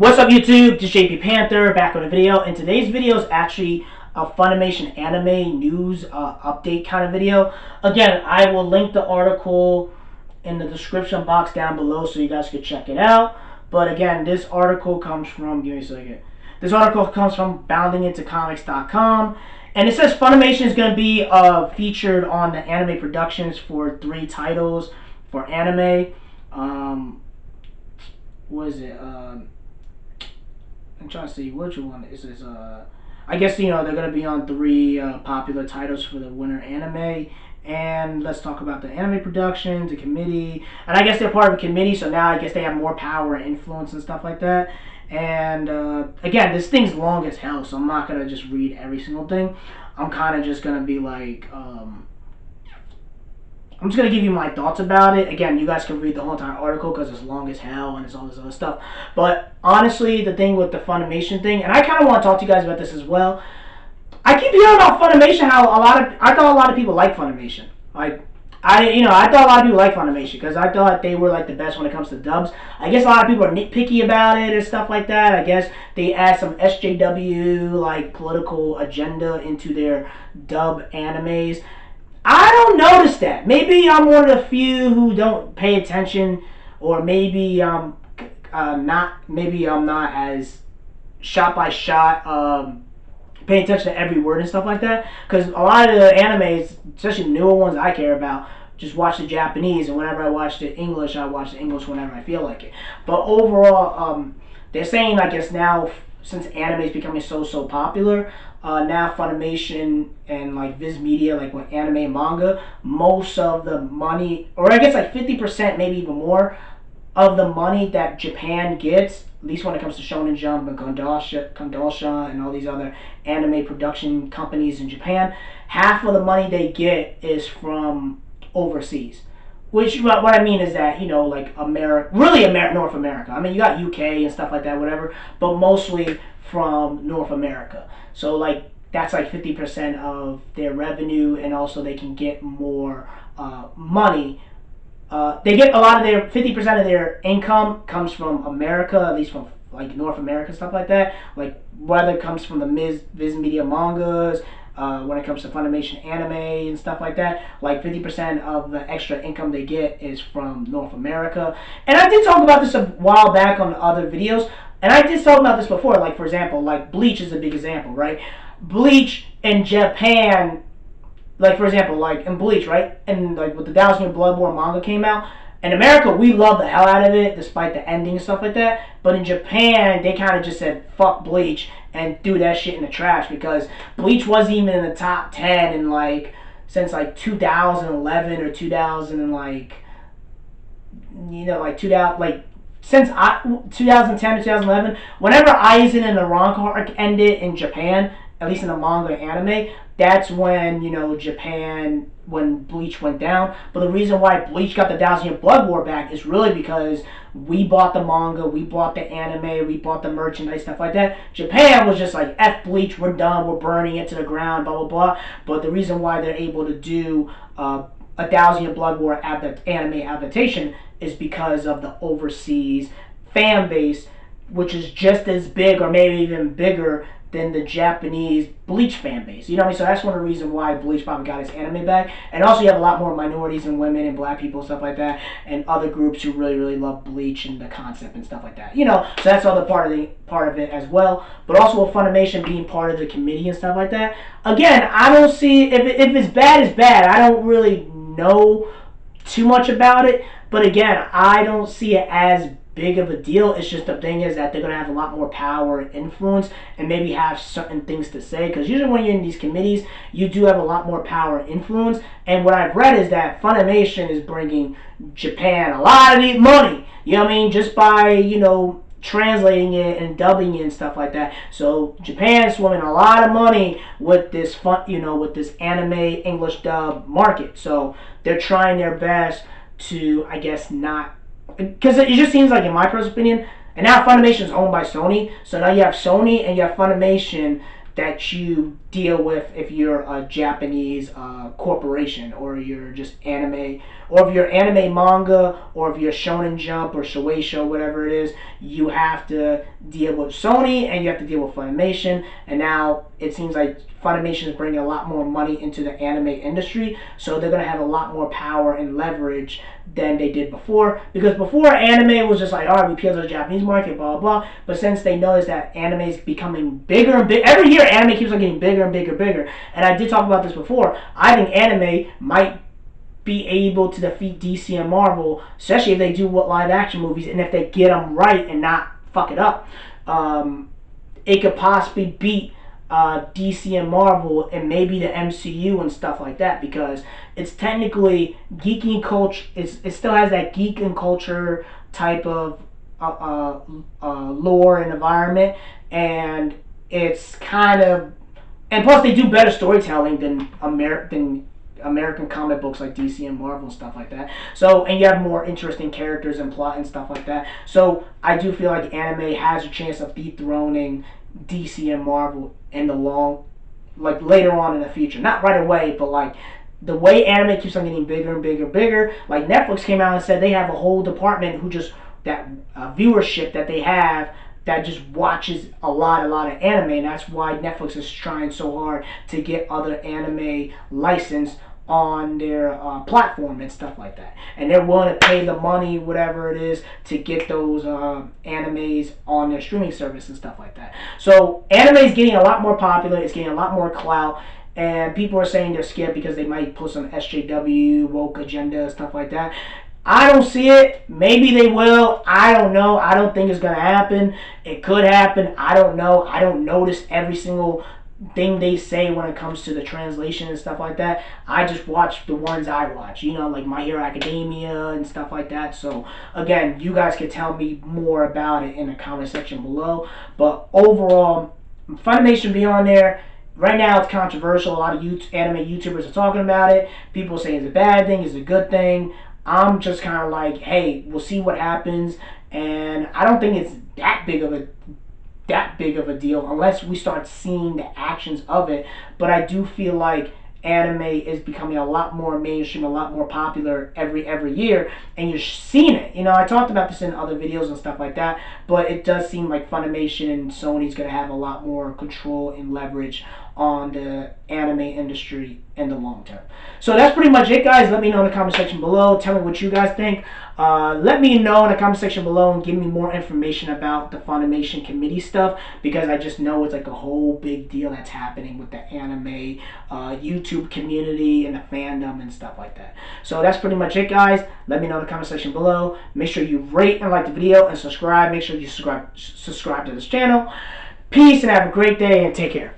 What's up YouTube? This is JP Panther back with a video, and today's video is actually a Funimation anime news update kind of video. Again, I will link the article in the description box down below so you guys can check it out. But again, this article comes from, give me a second. This article comes from boundingintocomics.com, and it says Funimation is going to be featured on the anime productions for 3 titles for anime. What is it? I'm trying to see which one is this. I guess they're gonna be on 3 popular titles for the winter anime. And let's talk about the anime production, the committee, and I guess they're part of a committee, so now I guess they have more power and influence and stuff like that. And again, this thing's long as hell, so I'm not gonna just read every single thing. I'm kind of just gonna be like, I'm just going to give you my thoughts about it. Again, you guys can read the whole entire article because it's long as hell and it's all this other stuff. But honestly, the thing with the Funimation thing, and I kind of want to talk to you guys about this as well. I keep hearing about Funimation, how I thought a lot of people like Funimation. I thought a lot of people like Funimation because I thought they were like the best when it comes to dubs. I guess a lot of people are nitpicky about it and stuff like that. I guess they add some SJW like political agenda into their dub animes. I don't notice that. Maybe I'm one of the few who don't pay attention, or maybe I'm not. Maybe I'm not as shot by shot paying attention to every word and stuff like that. Because a lot of the animes, especially the newer ones I care about, just watch the Japanese, and whenever I watch the English, I watch the English whenever I feel like it. But overall, they're saying, I guess now, since anime is becoming so popular, now Funimation and like Viz Media, like with anime and manga, most of the money, or I guess like 50%, maybe even more, of the money that Japan gets, at least when it comes to Shonen Jump and Kondosha and all these other anime production companies in Japan, half of the money they get is from overseas. Which, what I mean is that, like North America. I mean, you got UK and stuff like that, whatever, but mostly from North America. So, like, that's like 50% of their revenue, and also they can get more money. They get a lot of their, 50% of their income comes from America, at least from, like, North America, stuff like that. Like, whether it comes from the Viz Media mangas, when it comes to Funimation anime and stuff like that, like 50% of the extra income they get is from North America. And I did talk about this a while back on other videos, and I did talk about this before. Like, for example, like Bleach is a big example, right? Bleach in Japan, like, for example, like in Bleach, right? And like with the Thousand Blood War manga came out, in America, we love the hell out of it, despite the ending and stuff like that. But in Japan, they kind of just said, fuck Bleach, and threw that shit in the trash, because Bleach wasn't even in the top 10 in, like, since, like, 2011 or 2000, and, like, 2000, like, since 2010 to 2011, whenever Aizen and the Rank arc ended in Japan, at least in the manga and anime, that's when, Japan, when Bleach went down. But the reason why Bleach got the Thousand Blood War back is really because we bought the manga, we bought the anime, we bought the merchandise, stuff like that. Japan was just like, F Bleach, we're done, we're burning it to the ground, blah, blah, blah. But the reason why they're able to do a Thousand Blood War anime adaptation is because of the overseas fan base, which is just as big or maybe even bigger than the Japanese Bleach fan base. You know what I mean? So that's one of the reasons why Bleach probably got its anime back. And also you have a lot more minorities and women and black people, stuff like that, and other groups who really, really love Bleach and the concept and stuff like that. So that's all the part of it as well. But also with Funimation being part of the committee and stuff like that. Again, I don't see, if it's bad, it's bad. I don't really know too much about it. But again, I don't see it as big of a deal. It's just, the thing is that they're going to have a lot more power and influence, and maybe have certain things to say, because usually when you're in these committees, you do have a lot more power and influence. And what I've read is that Funimation is bringing Japan a lot of money, you know what I mean, just by, translating it and dubbing it and stuff like that. So Japan's swimming a lot of money with this with this anime English dub market. So they're trying their best to, I guess, not, because it just seems like, in my personal opinion, and now Funimation is owned by Sony, so now you have Sony and you have Funimation that you deal with if you're a Japanese corporation, or you're just anime, or if you're anime manga, or if you're Shonen Jump or Shueisha, whatever it is, you have to deal with Sony and you have to deal with Funimation. And now it seems like Funimation is bringing a lot more money into the anime industry, so they're going to have a lot more power and leverage than they did before. Because before, anime was just like, all right, we appeal to the Japanese market, blah, blah, blah. But since they noticed that anime is becoming bigger and bigger, every year anime keeps on getting bigger and bigger and bigger. And I did talk about this before. I think anime might be able to defeat DC and Marvel, especially if they do live action movies and if they get them right and not fuck it up. It could possibly beat DC and Marvel and maybe the MCU and stuff like that, because it's technically geeky culture. It still has that geek and culture type of lore and environment, and it's kind of, and plus they do better storytelling than American comic books like DC and Marvel and stuff like that. So, and you have more interesting characters and plot and stuff like that. So I do feel like anime has a chance of dethroning DC and Marvel in the like later on in the future. Not right away, but like the way anime keeps on getting bigger and bigger and bigger. Like Netflix came out and said they have a whole department who just, that viewership that they have, that just watches a lot of anime, and that's why Netflix is trying so hard to get other anime licensed on their platform and stuff like that. And they're willing to pay the money, whatever it is, to get those animes on their streaming service and stuff like that. So anime is getting a lot more popular. It's getting a lot more clout. And people are saying they're scared because they might put some SJW, woke agenda, stuff like that. I don't see it. Maybe they will. I don't know. I don't think it's going to happen. It could happen. I don't know. I don't notice every single thing they say when it comes to the translation and stuff like that. I just watch the ones I watch, like My Hero Academia and stuff like that. So again, you guys can tell me more about it in the comment section below. But overall, Funimation be on there. Right now it's controversial. A lot of anime YouTubers are talking about it. People say it's a bad thing, it's a good thing. I'm just kind of like, hey, we'll see what happens. And I don't think it's that big of a deal unless we start seeing the actions of it. But I do feel like anime is becoming a lot more mainstream, a lot more popular every year, and you're seeing it. I talked about this in other videos and stuff like that, but it does seem like Funimation and Sony's going to have a lot more control and leverage on the anime industry in the long term. So that's pretty much it, guys. Let me know in the comment section below. Tell me what you guys think. Let me know in the comment section below and give me more information about the Funimation committee stuff, because I just know it's like a whole big deal that's happening with the anime YouTube community and the fandom and stuff like that. So that's pretty much it, guys. Let me know in the comment section below. Make sure you rate and like the video and subscribe. Make sure you subscribe to this channel. Peace and have a great day and take care.